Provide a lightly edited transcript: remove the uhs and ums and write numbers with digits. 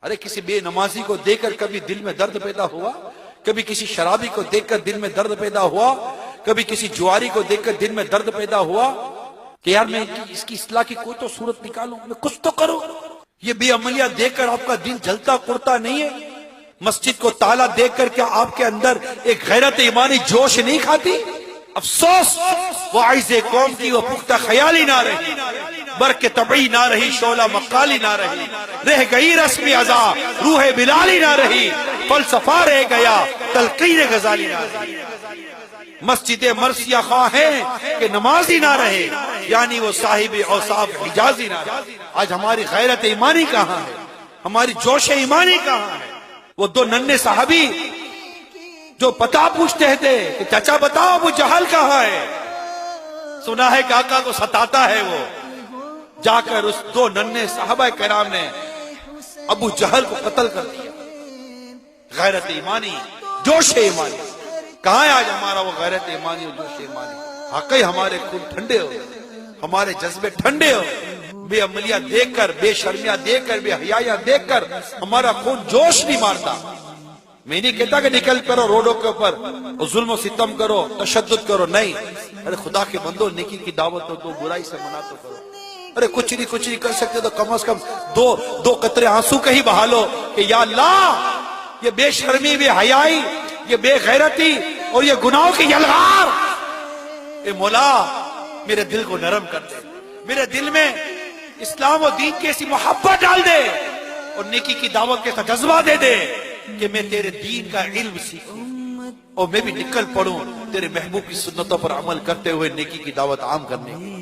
ارے کسی بے نمازی کو دیکھ کر کبھی دل میں درد پیدا ہوا؟ کبھی کسی شرابی کو دیکھ کر دل میں درد پیدا ہوا؟ کبھی کسی جواری کو دیکھ کر دل میں درد پیدا ہوا کہ یار میں اس کی اصلاح کی کوئی تو صورت نکالوں، میں کچھ تو کروں؟ یہ بے عملیہ دیکھ کر آپ کا دل جلتا کرتا نہیں ہے؟ مسجد کو تالا دیکھ کر کیا آپ کے اندر ایک غیرت ایمانی جوش نہیں کھاتی؟ افسوس وہ عائز قوم کی وہ پختہ خیالی نہ رہی، برق طبعی نہ رہی، شعلہ مقالی نہ رہی، رہ گئی رسم ازا، روح بلالی نہ رہی، فلسفہ رہ گیا، تلقین غزالی نہ رہی۔ مسجد مرثیہ خواہ ہیں کہ نمازی نہ رہے، یعنی وہ صاحب اوصاف حجازی نہ رہے۔ آج ہماری غیرت ایمانی کہاں ہے؟ ہماری جوش ایمانی کہاں ہے؟ وہ دو ننھے صحابی جو پتہ پوچھتے تھے کہ چچا بتاؤ ابو جہل کہاں ہے؟ سنا ہے کہ آقا کو ستاتا ہے وہ۔ جا کر اس دو ننھے صحابہ کرام نے ابو جہل کو قتل کر دیا۔ غیرت ایمانی، جوش ایمانی کہاں ہے آج ہمارا وہ غیرت ایمانی اور جوش ایمانی؟ واقعی ہمارے خون ٹھنڈے ہو، ہمارے جذبے ٹھنڈے ہو۔ بے عملیہ دیکھ کر، بے شرمیاں دیکھ کر، بے حیائیاں دیکھ کر ہمارا خون جوش نہیں مارتا۔ میں نہیں کہتا کہ نکل کرو روڈوں کے اوپر ظلم و ستم کرو، تشدد کرو، نہیں۔ ارے خدا کے بندو، نیکی کی دعوت دو، برائی سے منع تو کرو۔ ارے کچھ نہیں کر سکتے تو کم از کم دو قطرے آنسو کا ہی بہا لو کہ یا اللہ یہ بے شرمی، بے حیائی، یہ بے غیرتی اور یہ گناہوں کی یلغار، اے مولا میرے دل کو نرم کر دے، میرے دل میں اسلام و دین کی ایسی محبت ڈال دے اور نیکی کی دعوت کے ساتھ جذبہ دے دے کہ میں تیرے دین کا علم سیکھوں اور میں بھی نکل پڑوں تیرے محبوب کی سنتوں پر عمل کرتے ہوئے نیکی کی دعوت عام کرنے کی۔